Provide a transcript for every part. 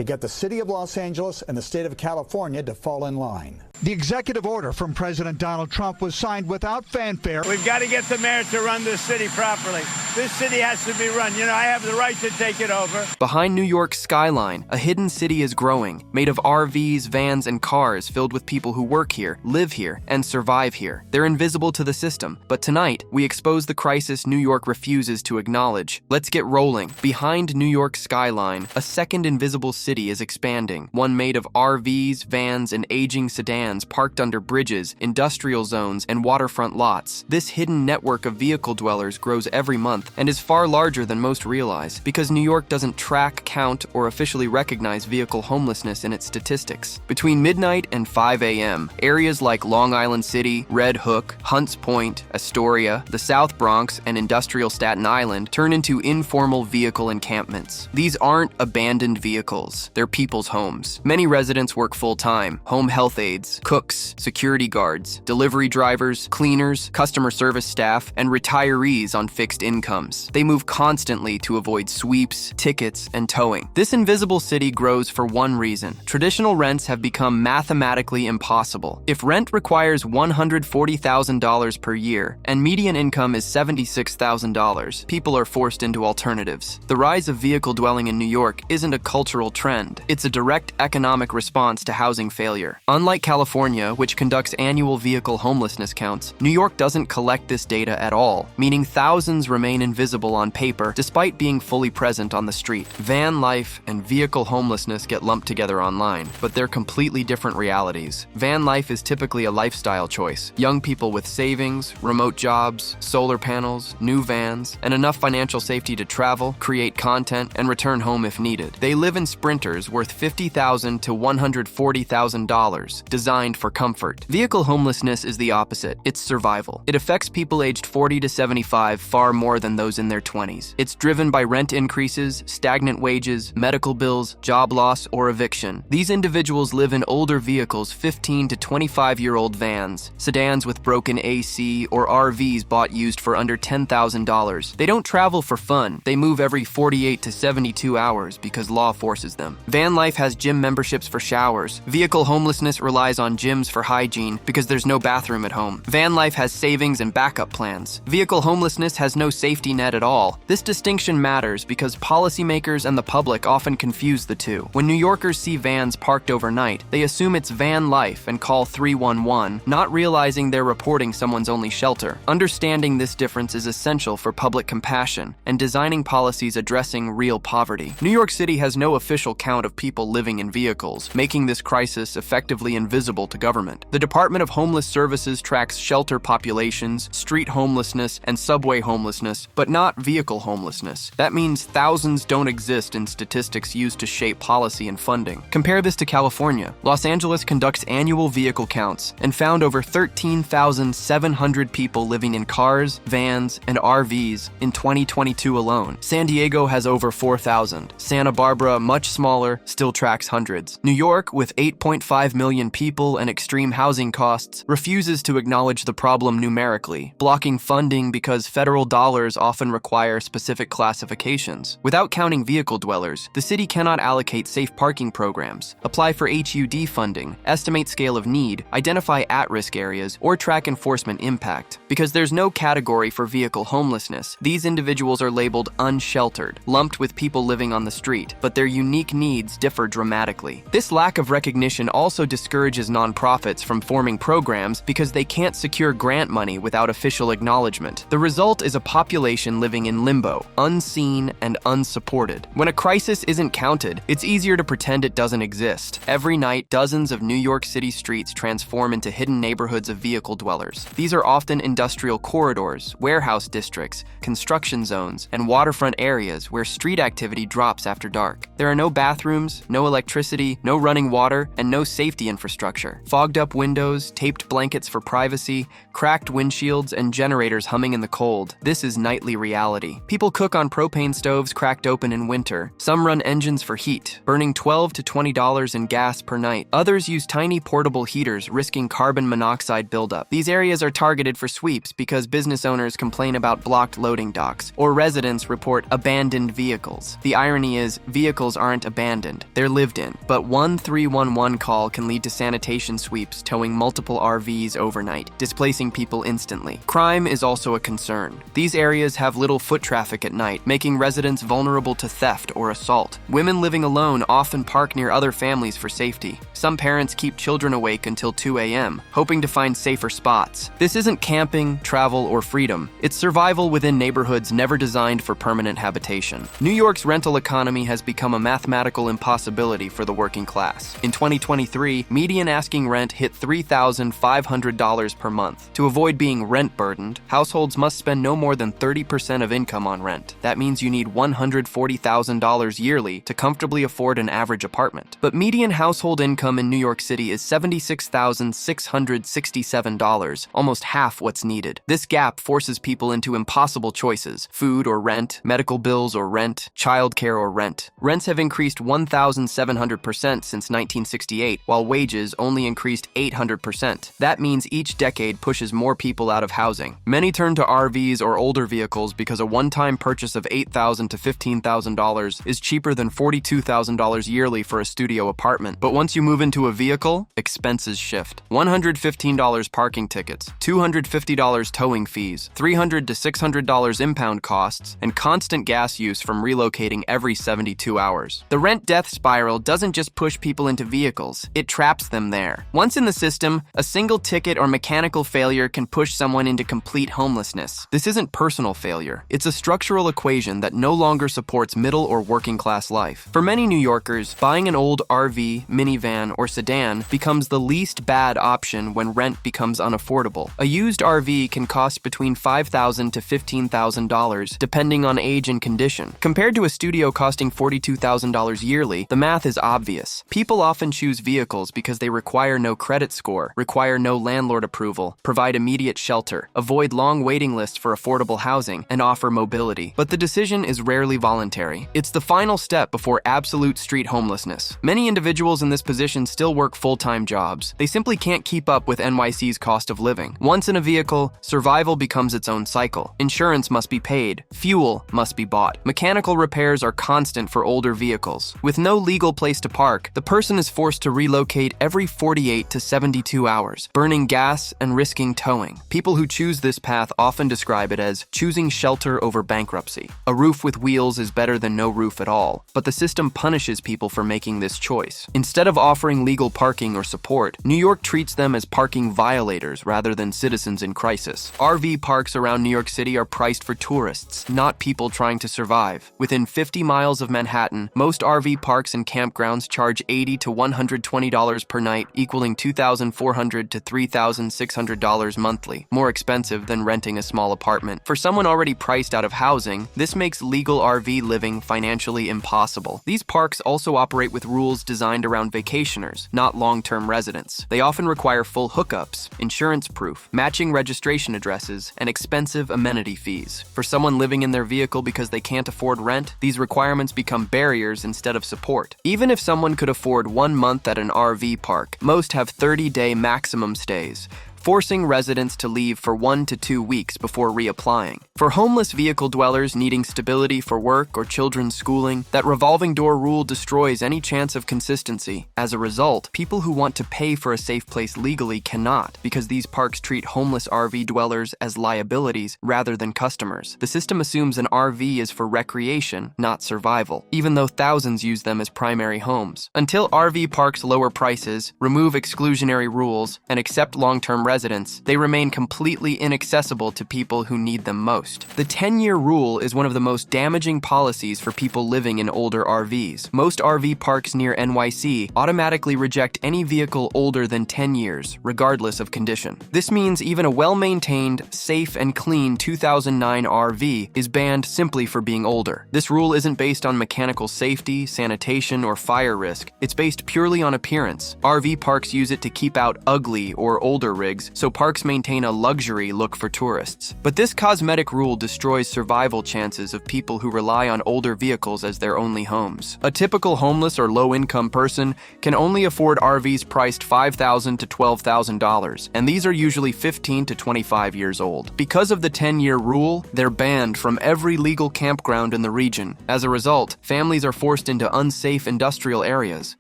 to get the city of Los Angeles and the state of California to fall in line. The executive order from President Donald Trump was signed without fanfare. We've got to get the mayor to run this city properly. This city has to be run. You know, I have the right to take it over. Behind New York's skyline, a hidden city is growing, made of RVs, vans, and cars filled with people who work here, live here, and survive here. They're invisible to the system, but tonight, we expose the crisis New York refuses to acknowledge. Let's get rolling. Behind New York's skyline, a second invisible city is expanding, one made of RVs, vans, and aging sedans parked under bridges, industrial zones, and waterfront lots. This hidden network of vehicle dwellers grows every month and is far larger than most realize because New York doesn't track, count, or officially recognize vehicle homelessness in its statistics. Between midnight and 5 a.m., areas like Long Island City, Red Hook, Hunts Point, Astoria, the South Bronx, and industrial Staten Island turn into informal vehicle encampments. These aren't abandoned vehicles, they're people's homes. Many residents work full-time, home health aides, cooks, security guards, delivery drivers, cleaners, customer service staff, and retirees on fixed incomes. They move constantly to avoid sweeps, tickets, and towing. This invisible city grows for one reason. Traditional rents have become mathematically impossible. If rent requires $140,000 per year and median income is $76,000, people are forced into alternatives. The rise of vehicle dwelling in New York isn't a cultural trend. It's a direct economic response to housing failure. Unlike California, which conducts annual vehicle homelessness counts, New York doesn't collect this data at all, meaning thousands remain invisible on paper despite being fully present on the street. Van life and vehicle homelessness get lumped together online, but they're completely different realities. Van life is typically a lifestyle choice. Young people with savings, remote jobs, solar panels, new vans, and enough financial safety to travel, create content, and return home if needed. They live in sprinters worth $50,000 to $140,000, designed for comfort. Vehicle homelessness is the opposite. It's survival. It affects people aged 40 to 75 far more than those in their 20s. It's driven by rent increases, stagnant wages, medical bills, job loss, or eviction. These individuals live in older vehicles, 15 to 25-year-old vans, sedans with broken AC, or RVs bought used for under $10,000. They don't travel for fun. They move every 48 to 72 hours because law forces them. Van life has gym memberships for showers. Vehicle homelessness relies on gyms for hygiene because there's no bathroom at home. Van life has savings and backup plans. Vehicle homelessness has no safety net at all. This distinction matters because policymakers and the public often confuse the two. When New Yorkers see vans parked overnight, they assume it's van life and call 311, not realizing they're reporting someone's only shelter. Understanding this difference is essential for public compassion and designing policies addressing real poverty. New York City has no official count of people living in vehicles, making this crisis effectively invisible to government. The Department of Homeless Services tracks shelter populations, street homelessness, and subway homelessness, but not vehicle homelessness. That means thousands don't exist in statistics used to shape policy and funding. Compare this to California. Los Angeles conducts annual vehicle counts and found over 13,700 people living in cars, vans, and RVs in 2022 alone. San Diego has over 4,000. Santa Barbara, much smaller, still tracks hundreds. New York, with 8.5 million people and extreme housing costs, refuses to acknowledge the problem numerically, blocking funding because federal dollars often require specific classifications. Without counting vehicle dwellers, the city cannot allocate safe parking programs, apply for HUD funding, estimate scale of need, identify at-risk areas, or track enforcement impact. Because there's no category for vehicle homelessness, these individuals are labeled unsheltered, lumped with people living on the street, but their unique needs differ dramatically. This lack of recognition also discourages nonprofits from forming programs because they can't secure grant money without official acknowledgement. The result is a population living in limbo, unseen and unsupported. When a crisis isn't counted, it's easier to pretend it doesn't exist. Every night, dozens of New York City streets transform into hidden neighborhoods of vehicle dwellers. These are often industrial corridors, warehouse districts, construction zones, and waterfront areas where street activity drops after dark. There are no bathrooms, no electricity, no running water, and no safety infrastructure. infrastructure. Fogged up windows, taped blankets for privacy, cracked windshields, and generators humming in the cold. This is nightly reality. People cook on propane stoves cracked open in winter. Some run engines for heat, burning $12 to $20 in gas per night. Others use tiny portable heaters, risking carbon monoxide buildup. These areas are targeted for sweeps because business owners complain about blocked loading docks, or residents report abandoned vehicles. The irony is, vehicles aren't abandoned, they're lived in. But one 311 call can lead to sanitation sweeps towing multiple RVs overnight, displacing people instantly. Crime is also a concern. These areas have little foot traffic at night, making residents vulnerable to theft or assault. Women living alone often park near other families for safety. Some parents keep children awake until 2 a.m., hoping to find safer spots. This isn't camping, travel, or freedom. It's survival within neighborhoods never designed for permanent habitation. New York's rental economy has become a mathematical impossibility for the working class. In 2023, median asking rent hit $3,500 per month. To avoid being rent-burdened, households must spend no more than 30% of income on rent. That means you need $140,000 yearly to comfortably afford an average apartment. But median household income in New York City is $76,667, almost half what's needed. This gap forces people into impossible choices: food or rent, medical bills or rent, childcare or rent. Rents have increased 1,700% since 1968, while wages only increased 800%. That means each decade pushes more people out of housing. Many turn to RVs or older vehicles because a one-time purchase of $8,000 to $15,000 is cheaper than $42,000 yearly for a studio apartment. But once you move into a vehicle, expenses shift. $115 parking tickets, $250 towing fees, $300 to $600 impound costs, and constant gas use from relocating every 72 hours. The rent-death spiral doesn't just push people into vehicles, it traps them there. Once in the system, a single ticket or mechanical failure can push someone into complete homelessness. This isn't personal failure, it's a structural equation that no longer supports middle or working class life. For many New Yorkers, buying an old RV, minivan, or sedan becomes the least bad option when rent becomes unaffordable. A used RV can cost between $5,000 to $15,000 depending on age and condition. Compared to a studio costing $42,000 yearly, the math is obvious. People often choose vehicles because they require no credit score, require no landlord approval, provide immediate shelter, avoid long waiting lists for affordable housing, and offer mobility. But the decision is rarely voluntary. It's the final step before absolute street homelessness. Many individuals in this position still work full-time jobs. They simply can't keep up with NYC's cost of living. Once in a vehicle, survival becomes its own cycle. Insurance must be paid. Fuel must be bought. Mechanical repairs are constant for older vehicles. With no legal place to park, the person is forced to relocate every 48 to 72 hours, burning gas and risking towing. People who choose this path often describe it as choosing shelter over bankruptcy. A roof with wheels is better than no roof at all, but the system punishes people for making this choice. Instead of offering legal parking or support, New York treats them as parking violators rather than citizens in crisis. RV parks around New York City are priced for tourists, not people trying to survive. Within 50 miles of Manhattan, most RV parks and campgrounds charge $80 to $120 per night, equaling $2,400 to $3,600 monthly, more expensive than renting a small apartment. For someone already priced out of housing, this makes legal RV living financially impossible. These parks also operate with rules designed around vacationers, not long-term residents. They often require full hookups, insurance proof, matching registration addresses, and expensive amenity fees. For someone living in their vehicle because they can't afford rent, these requirements become barriers instead of support. Even if someone could afford 1 month at an RV park, most have 30-day maximum stays, forcing residents to leave for 1 to 2 weeks before reapplying. For homeless vehicle dwellers needing stability for work or children's schooling, that revolving door rule destroys any chance of consistency. As a result, people who want to pay for a safe place legally cannot, because these parks treat homeless RV dwellers as liabilities rather than customers. The system assumes an RV is for recreation, not survival, even though thousands use them as primary homes. Until RV parks lower prices, remove exclusionary rules, and accept long-term residents, they remain completely inaccessible to people who need them most. The 10-year rule is one of the most damaging policies for people living in older RVs. Most RV parks near NYC automatically reject any vehicle older than 10 years, regardless of condition. This means even a well-maintained, safe, and clean 2009 RV is banned simply for being older. This rule isn't based on mechanical safety, sanitation, or fire risk. It's based purely on appearance. RV parks use it to keep out ugly or older rigs, so parks maintain a luxury look for tourists. But this cosmetic rule destroys survival chances of people who rely on older vehicles as their only homes. A typical homeless or low-income person can only afford RVs priced $5,000 to $12,000, and these are usually 15 to 25 years old. Because of the 10-year rule, they're banned from every legal campground in the region. As a result, families are forced into unsafe industrial areas.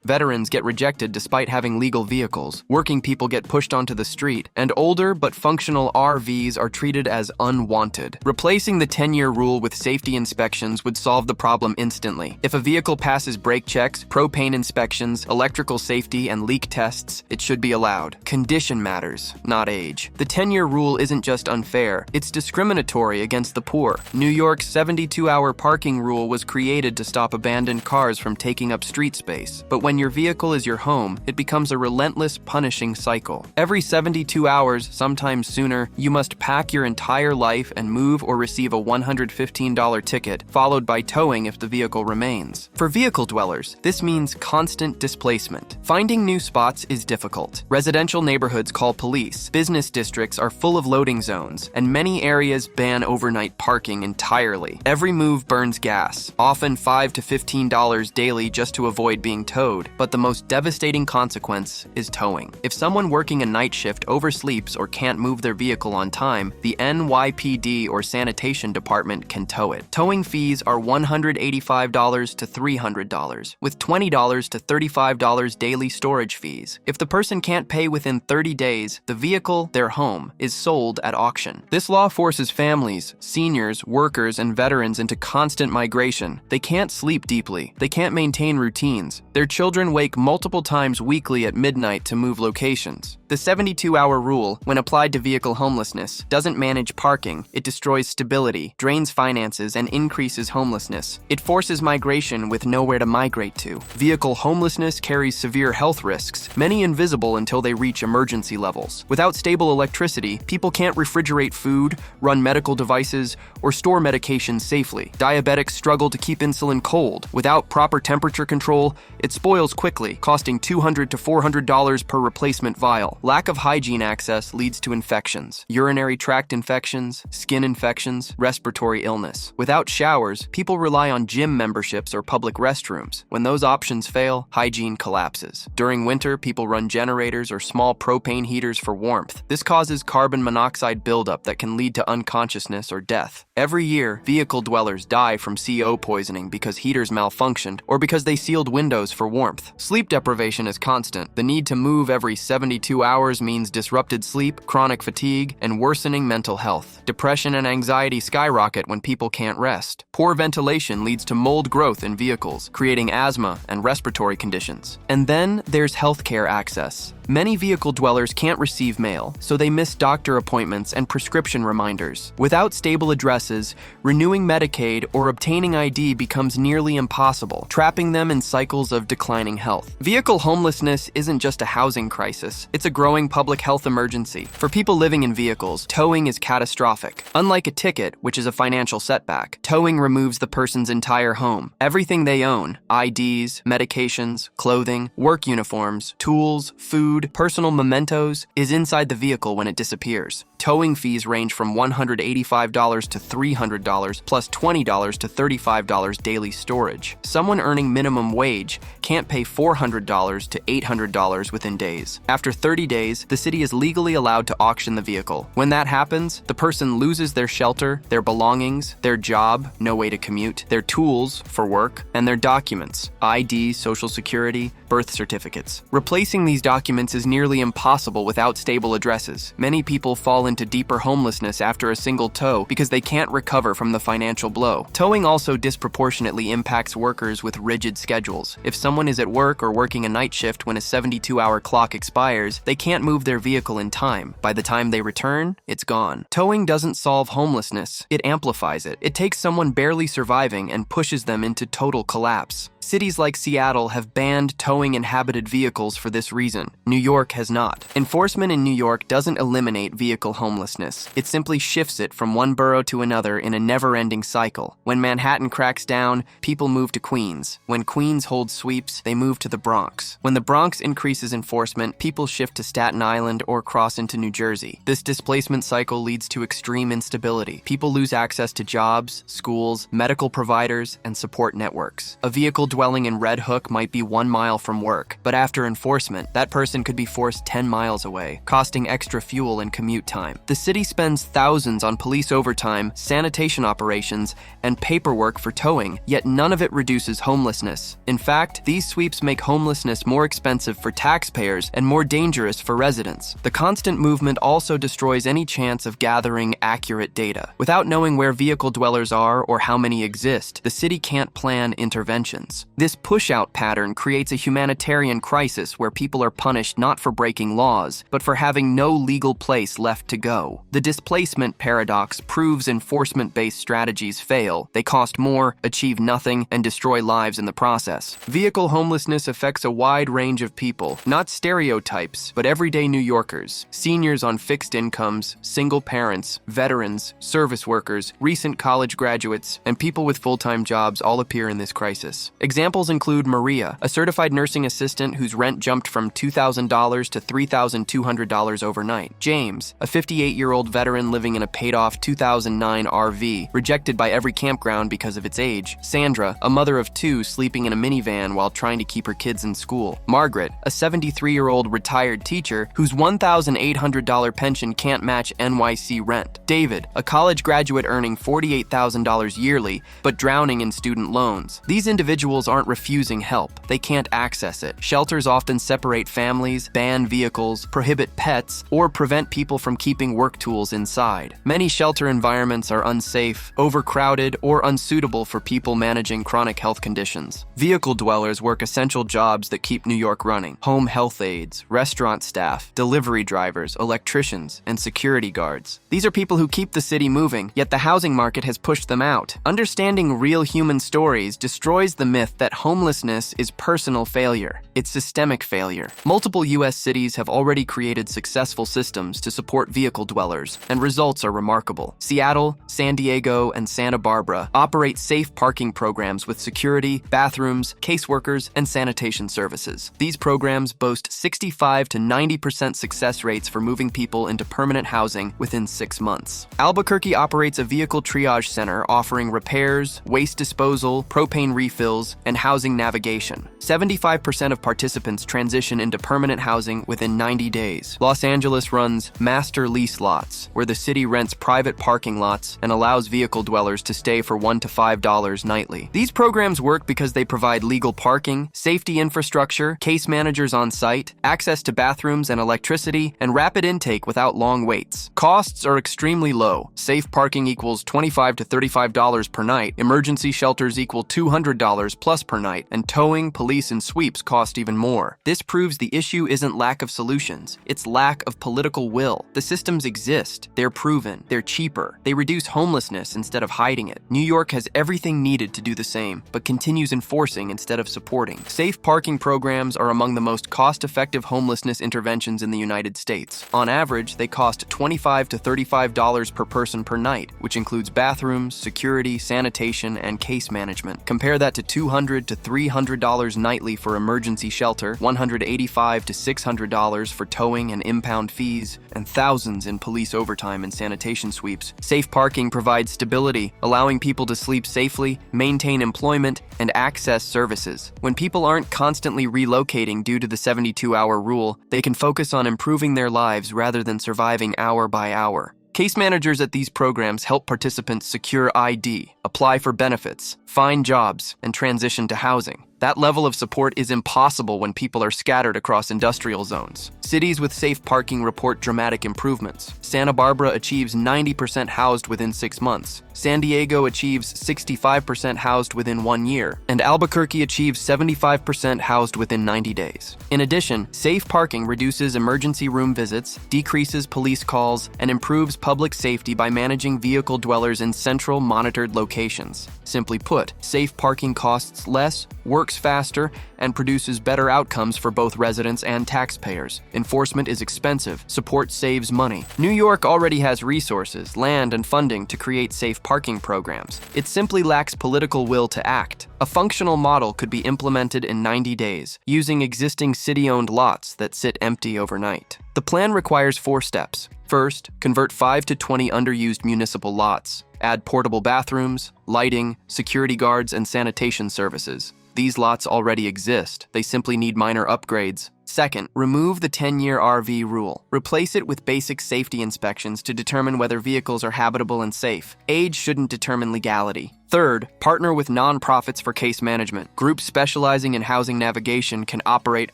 Veterans get rejected despite having legal vehicles. Working people get pushed onto the street, and older but functional RVs are treated as unwanted. Replacing the 10-year rule with safety inspections would solve the problem instantly. If a vehicle passes brake checks, propane inspections, electrical safety, and leak tests, it should be allowed. Condition matters, not age. The 10-year rule isn't just unfair, it's discriminatory against the poor. New York's 72-hour parking rule was created to stop abandoned cars from taking up street space. But when your vehicle is your home, it becomes a relentless, punishing cycle. Every 72 hours, sometimes sooner, you must pack your entire life and move or receive a $115 ticket, followed by towing if the vehicle remains. For vehicle dwellers, this means constant displacement. Finding new spots is difficult. Residential neighborhoods call police, business districts are full of loading zones, and many areas ban overnight parking entirely. Every move burns gas, often $5 to $15 daily just to avoid being towed, but the most devastating consequence is towing. If someone working a night shift oversleeps or can't move their vehicle on time, the NYPD or sanitation department can tow it. Towing fees are $185 to $300, with $20 to $35 daily storage fees. If the person can't pay within 30 days, the vehicle, their home, is sold at auction. This law forces families, seniors, workers, and veterans into constant migration. They can't sleep deeply. They can't maintain routines. Their children wake multiple times weekly at midnight to move locations. The 72-hour rule, when applied to vehicle homelessness, doesn't manage parking. It destroys stability, drains finances, and increases homelessness. It forces migration with nowhere to migrate to. Vehicle homelessness carries severe health risks, many invisible until they reach emergency levels. Without stable electricity, people can't refrigerate food, run medical devices, or store medications safely. Diabetics struggle to keep insulin cold. Without proper temperature control, it spoils quickly, costing $200 to $400 per replacement vial. Lack of hygiene access leads to infections, urinary tract infections, skin infections, respiratory illness. Without showers, people rely on gym memberships or public restrooms. When those options fail, hygiene collapses. During winter, people run generators or small propane heaters for warmth. This causes carbon monoxide buildup that can lead to unconsciousness or death. Every year, vehicle dwellers die from CO poisoning because heaters malfunctioned or because they sealed windows for warmth. Sleep deprivation is constant. The need to move every 72 hours means disrupted sleep, chronic fatigue, and worsening mental health. Depression and anxiety skyrocket when people can't rest. Poor ventilation leads to mold growth in vehicles, creating asthma and respiratory conditions. And then there's healthcare access. Many vehicle dwellers can't receive mail, so they miss doctor appointments and prescription reminders. Without stable addresses, renewing Medicaid or obtaining ID becomes nearly impossible, trapping them in cycles of declining health. Vehicle homelessness isn't just a housing crisis, it's a growing public health emergency. For people living in vehicles, towing is catastrophic. Unlike a ticket, which is a financial setback, towing removes the person's entire home. Everything they own, IDs, medications, clothing, work uniforms, tools, food, personal mementos, is inside the vehicle when it disappears. Towing fees range from $185 to $300, plus $20 to $35 daily storage. Someone earning minimum wage can't pay $400 to $800 within days. After 30 days, the city is legally allowed to auction the vehicle. When that happens, the person loses their shelter, their belongings, their job, no way to commute, their tools for work, and their documents, ID, social security, birth certificates. Replacing these documents assistance is nearly impossible without stable addresses. Many people fall into deeper homelessness after a single tow because they can't recover from the financial blow. Towing also disproportionately impacts workers with rigid schedules. If someone is at work or working a night shift when a 72-hour clock expires, they can't move their vehicle in time. By the time they return, it's gone. Towing doesn't solve homelessness, it amplifies it. It takes someone barely surviving and pushes them into total collapse. Cities like Seattle have banned towing inhabited vehicles for this reason. New York has not. Enforcement in New York doesn't eliminate vehicle homelessness. It simply shifts it from one borough to another in a never-ending cycle. When Manhattan cracks down, people move to Queens. When Queens holds sweeps, they move to the Bronx. When the Bronx increases enforcement, people shift to Staten Island or cross into New Jersey. This displacement cycle leads to extreme instability. People lose access to jobs, schools, medical providers, and support networks. A vehicle dwelling in Red Hook might be 1 mile from work, but after enforcement, that person could be forced 10 miles away, costing extra fuel and commute time. The city spends thousands on police overtime, sanitation operations, and paperwork for towing, yet none of it reduces homelessness. In fact, these sweeps make homelessness more expensive for taxpayers and more dangerous for residents. The constant movement also destroys any chance of gathering accurate data. Without knowing where vehicle dwellers are or how many exist, the city can't plan interventions. This push-out pattern creates a humanitarian crisis where people are punished not for breaking laws, but for having no legal place left to go. The displacement paradox proves enforcement-based strategies fail. They cost more, achieve nothing, and destroy lives in the process. Vehicle homelessness affects a wide range of people, not stereotypes, but everyday New Yorkers. Seniors on fixed incomes, single parents, veterans, service workers, recent college graduates, and people with full-time jobs all appear in this crisis. Examples include Maria, a certified nursing assistant whose rent jumped from $2,000 to $3,200 overnight. James, a 58-year-old veteran living in a paid-off 2009 RV, rejected by every campground because of its age. Sandra, a mother of 2 sleeping in a minivan while trying to keep her kids in school. Margaret, a 73-year-old retired teacher whose $1,800 pension can't match NYC rent. David, a college graduate earning $48,000 yearly, but drowning in student loans. These individuals aren't refusing help. They can't access it. Shelters often separate families, ban vehicles, prohibit pets, or prevent people from keeping work tools inside. Many shelter environments are unsafe, overcrowded, or unsuitable for people managing chronic health conditions. Vehicle dwellers work essential jobs that keep New York running: home health aides, restaurant staff, delivery drivers, electricians, and security guards. These are people who keep the city moving, yet the housing market has pushed them out. Understanding real human stories destroys the myth that homelessness is personal failure. It's systemic failure. Multiple U.S. cities have already created successful systems to support vehicle dwellers, and results are remarkable. Seattle, San Diego, and Santa Barbara operate safe parking programs with security, bathrooms, caseworkers, and sanitation services. These programs boast 65 to 90% success rates for moving people into permanent housing within 6 months. Albuquerque operates a vehicle triage center offering repairs, waste disposal, propane refills, and housing navigation. 75% of participants transition into permanent housing within 90 days. Los Angeles runs master lease lots, where the city rents private parking lots and allows vehicle dwellers to stay for $1 to $5 nightly. These programs work because they provide legal parking, safety infrastructure, case managers on site, access to bathrooms and electricity, and rapid intake without long waits. Costs are extremely low. Safe parking equals $25 to $35 per night, emergency shelters equal $200 plus per night, and towing, police, and sweeps cost even more. This proves the issue isn't lack of solutions, it's lack of political will. The systems exist, they're proven, they're cheaper, they reduce homelessness instead of hiding it. New York has everything needed to do the same, but continues enforcing instead of supporting. Safe parking programs are among the most cost-effective homelessness interventions in the United States. On average, they cost $25 to $35 per person per night, which includes bathrooms, security, sanitation, and case management. Compare that to $200 to $300 nightly for emergency shelter, $185 to $600 for towing and impound fees, and thousands in police overtime and sanitation sweeps. Safe parking provides stability, allowing people to sleep safely, maintain employment, and access services. When people aren't constantly relocating due to the 72-hour rule, they can focus on improving their lives rather than surviving hour by hour. Case managers at these programs help participants secure ID, apply for benefits, find jobs, and transition to housing. That level of support is impossible when people are scattered across industrial zones. Cities with safe parking report dramatic improvements. Santa Barbara achieves 90% housed within 6 months. San Diego achieves 65% housed within 1 year, and Albuquerque achieves 75% housed within 90 days. In addition, safe parking reduces emergency room visits, decreases police calls, and improves public safety by managing vehicle dwellers in central, monitored locations. Simply put, safe parking costs less, works faster, and produces better outcomes for both residents and taxpayers. Enforcement is expensive, support saves money. New York already has resources, land, and funding to create safe parking programs. It simply lacks political will to act. A functional model could be implemented in 90 days, using existing city-owned lots that sit empty overnight. The plan requires 4 steps. First, convert 5 to 20 underused municipal lots. Add portable bathrooms, lighting, security guards, and sanitation services. These lots already exist. They simply need minor upgrades. Second, remove the 10-year RV rule. Replace it with basic safety inspections to determine whether vehicles are habitable and safe. Age shouldn't determine legality. Third, partner with nonprofits for case management. Groups specializing in housing navigation can operate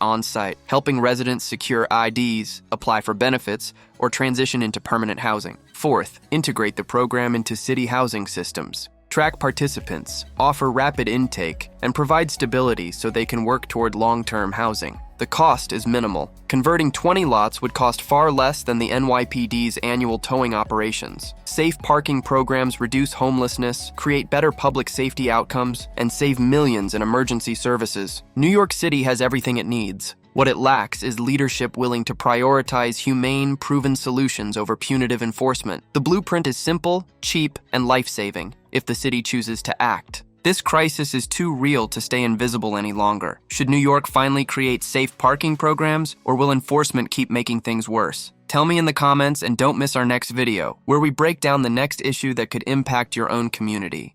on-site, helping residents secure IDs, apply for benefits, or transition into permanent housing. Fourth, integrate the program into city housing systems. Track participants, offer rapid intake, and provide stability so they can work toward long-term housing. The cost is minimal. Converting 20 lots would cost far less than the NYPD's annual towing operations. Safe parking programs reduce homelessness, create better public safety outcomes, and save millions in emergency services. New York City has everything it needs. What it lacks is leadership willing to prioritize humane, proven solutions over punitive enforcement. The blueprint is simple, cheap, and life-saving if the city chooses to act. This crisis is too real to stay invisible any longer. Should New York finally create safe parking programs, or will enforcement keep making things worse? Tell me in the comments, and don't miss our next video, where we break down the next issue that could impact your own community.